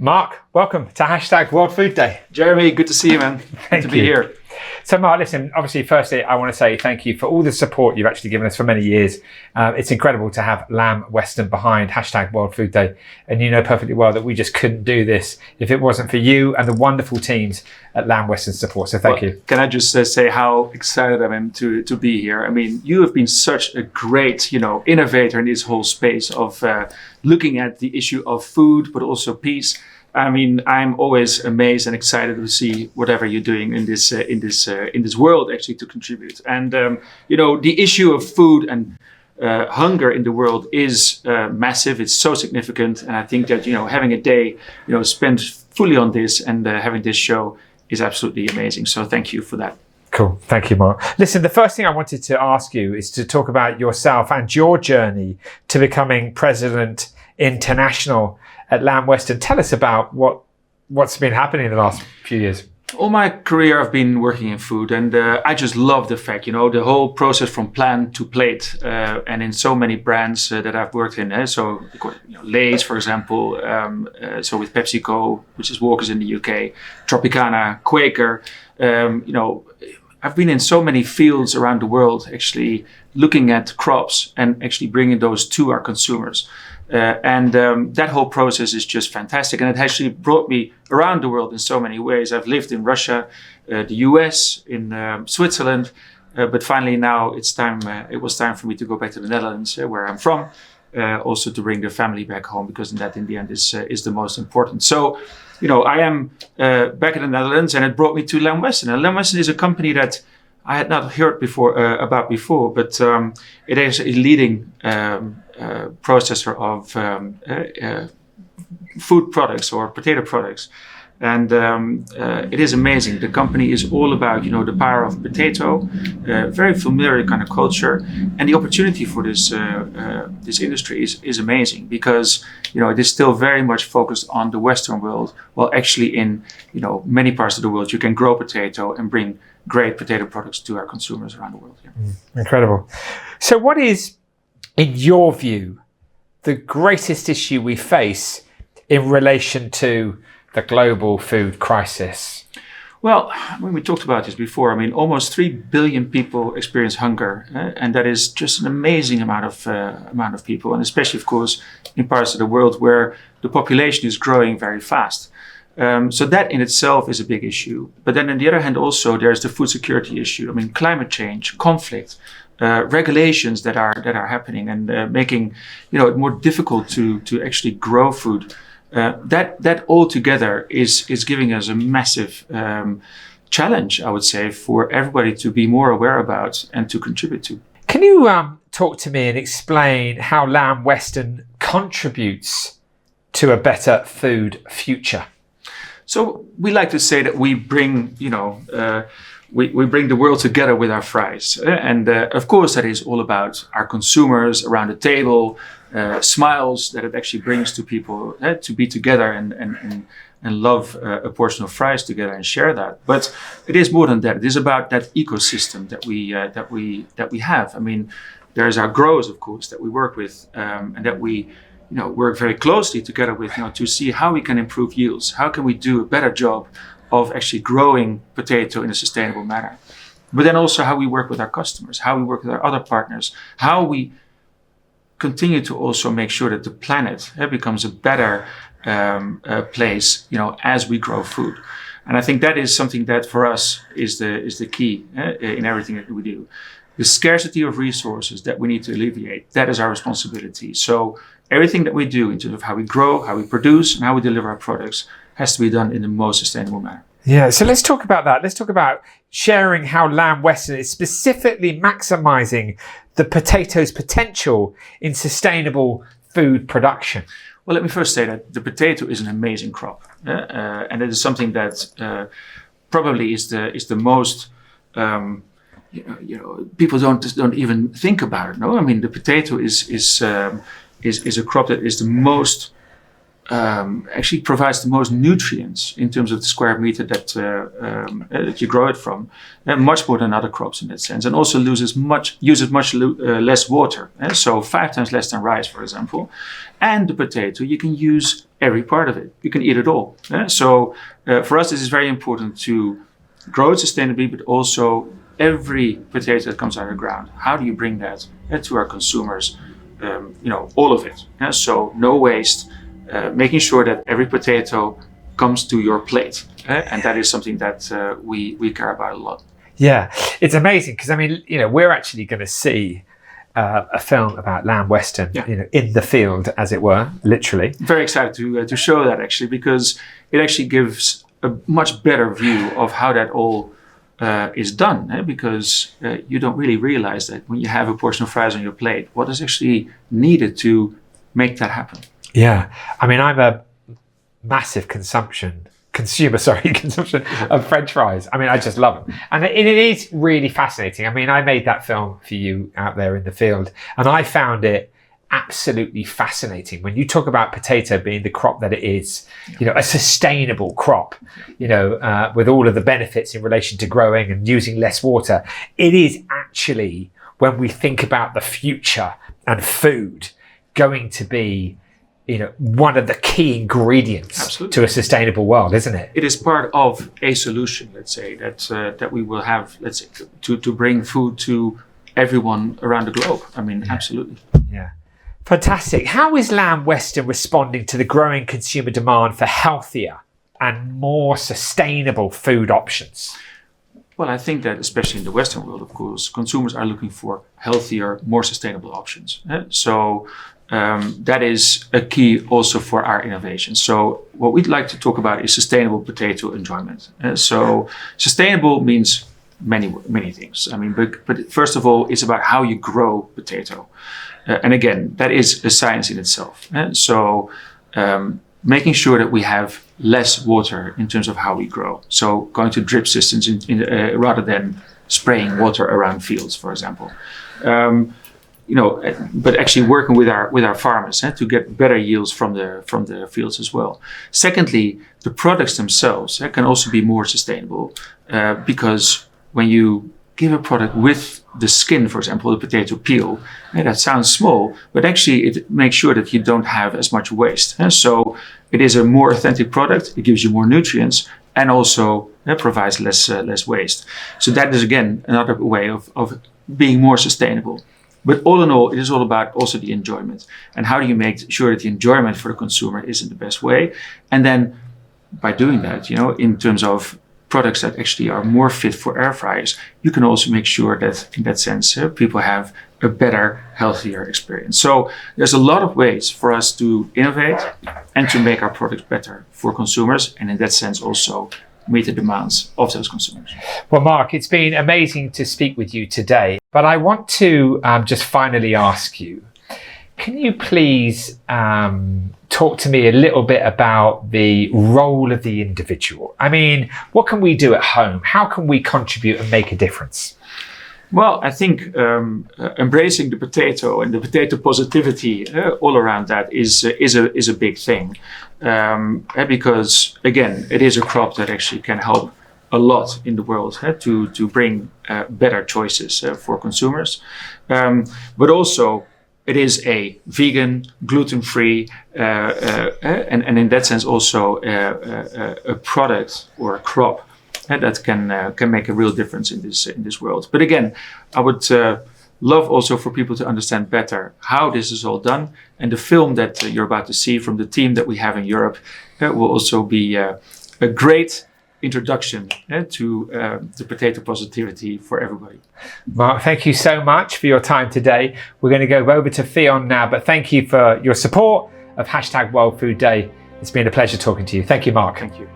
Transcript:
Marc, welcome to #World Food Day. Jeremy, good to see you, man. Good to be here. So Marc, listen, obviously, firstly, I want to say thank you for all the support you've actually given us for many years. It's incredible to have Lamb Weston behind #World Food Day. And you know perfectly well that we just couldn't do this if it wasn't for you and the wonderful teams at Lamb Weston support. So thank you. Can I just say how excited I am to be here? I mean, you have been such a great, innovator in this whole space of looking at the issue of food, but also peace. I mean, I'm always amazed and excited to see whatever you're doing in this world actually to contribute. And the issue of food and hunger in the world is massive. It's so significant, and I think that having a day spent fully on this and having this show is absolutely amazing. So thank you for that. Cool. Thank you, Marc. Listen, the first thing I wanted to ask you is to talk about yourself and your journey to becoming President International at Lamb Weston. Tell us about what's been happening in the last few years. All my career, I've been working in food, and I just love the fact, the whole process from plan to plate, and in so many brands that I've worked in. So, Lay's, for example, so with PepsiCo, which is Walkers in the UK, Tropicana, Quaker. I've been in so many fields around the world, actually looking at crops and actually bringing those to our consumers. That whole process is just fantastic, and it actually brought me around the world in so many ways. I've lived in Russia, the US, in Switzerland, but finally now it was time for me to go back to the Netherlands, where I'm from, also to bring the family back home, because that in the end is the most important. So, I am back in the Netherlands, and it brought me to Lamb Weston. And Lamb Weston is a company that I had not heard about before, but it is a leading processor of food products or potato products. And it is amazing. The company is all about, the power of potato, very familiar kind of culture. And the opportunity for this industry is amazing, because, it is still very much focused on the Western world. While actually in, many parts of the world, you can grow potato and bring great potato products to our consumers around the world. Yeah. Incredible. So what is, in your view, the greatest issue we face in relation to the global food crisis? Well, when we talked about this before, I mean, almost 3 billion people experience hunger, and that is just an amazing amount of people, and especially, of course, in parts of the world where the population is growing very fast. So that in itself is a big issue. But then on the other hand, also there's the food security issue. I mean, climate change, conflict, regulations that are happening and making it more difficult to actually grow food. That all together is giving us a massive challenge, I would say, for everybody to be more aware about and to contribute to. Can you talk to me and explain how Lamb Weston contributes to a better food future? So we like to say that we bring, we bring the world together with our fries. And of course, that is all about our consumers around the table, smiles that it actually brings to people to be together and love a portion of fries together and share that. But it is more than that. It is about that ecosystem that we have. I mean, there's our growers, of course, that we work with, and that we work very closely together with, to see how we can improve yields. How can we do a better job of actually growing potato in a sustainable manner? But then also how we work with our customers, how we work with our other partners, how we continue to also make sure that the planet becomes a better place, as we grow food. And I think that is something that for us is the key in everything that we do. The scarcity of resources that we need to alleviate, that is our responsibility. So everything that we do in terms of how we grow, how we produce, and how we deliver our products has to be done in the most sustainable manner. Yeah, so let's talk about that. Let's talk about sharing how Lamb Weston is specifically maximizing the potato's potential in sustainable food production. Well, let me first say that the potato is an amazing crop, and it is something that probably is the most people don't even think about it. No, I mean, the potato is a crop that is the most actually provides the most nutrients in terms of the square meter that you grow it from, much more than other crops in that sense, and also uses much less water. So 5 times less than rice, for example. And the potato, you can use every part of it. You can eat it all. So for us, this is very important to grow it sustainably, but also every potato that comes out of the ground. How do you bring that to our consumers? All of it. So no waste. Making sure that every potato comes to your plate. And that is something that we care about a lot. Yeah, it's amazing because, I mean, we're actually going to see a film about lamb western, in the field, as it were, literally. Very excited to show that, actually, because it actually gives a much better view of how that all is done. Because you don't really realize that when you have a portion of fries on your plate, what is actually needed to make that happen. Yeah, I mean, I'm a massive consumption of French fries. I mean, I just love them. And it is really fascinating. I mean, I made that film for you out there in the field, and I found it absolutely fascinating. When you talk about potato being the crop that it is, a sustainable crop, with all of the benefits in relation to growing and using less water, it is actually, when we think about the future and food, going to be one of the key ingredients to a sustainable world, isn't it? It is part of a solution, let's say, that we will have, let's say, to bring food to everyone around the globe. I mean, absolutely. Yeah. Fantastic. How is Lamb Western responding to the growing consumer demand for healthier and more sustainable food options? Well, I think that especially in the Western world, of course, consumers are looking for healthier, more sustainable options. So that is a key also for our innovation. So what we'd like to talk about is sustainable potato enjoyment. So sustainable means many things. I mean, but first of all, it's about how you grow potato. And again, that is a science in itself. So making sure that we have less water in terms of how we grow. So going to drip systems rather than spraying water around fields, for example. But actually working with our farmers to get better yields from the fields as well. Secondly, the products themselves can also be more sustainable because when you give a product with the skin, for example, the potato peel, that sounds small, but actually it makes sure that you don't have as much waste. So it is a more authentic product. It gives you more nutrients and also provides less waste. So that is again another way of being more sustainable. But all in all, it is all about also the enjoyment. And how do you make sure that the enjoyment for the consumer is in the best way? And then by doing that, in terms of products that actually are more fit for air fryers, you can also make sure that in that sense, people have a better, healthier experience. So there's a lot of ways for us to innovate and to make our products better for consumers. And in that sense, also meet the demands of those consumers. Well, Marc, it's been amazing to speak with you today, but I want to just finally ask you, can you please talk to me a little bit about the role of the individual? I mean, what can we do at home? How can we contribute and make a difference? Well, I think embracing the potato and the potato positivity all around that is a big thing, because again, it is a crop that actually can help a lot in the world to bring better choices for consumers, but also it is a vegan, gluten-free, and in that sense also a product or a crop that can make a real difference in this world. But again, I would love also for people to understand better how this is all done. And the film that you're about to see from the team that we have in Europe will also be a great introduction to the potato positivity for everybody. Marc, thank you so much for your time today. We're going to go over to Fionn now, but thank you for your support of #World Food Day. It's been a pleasure talking to you. Thank you, Marc. Thank you.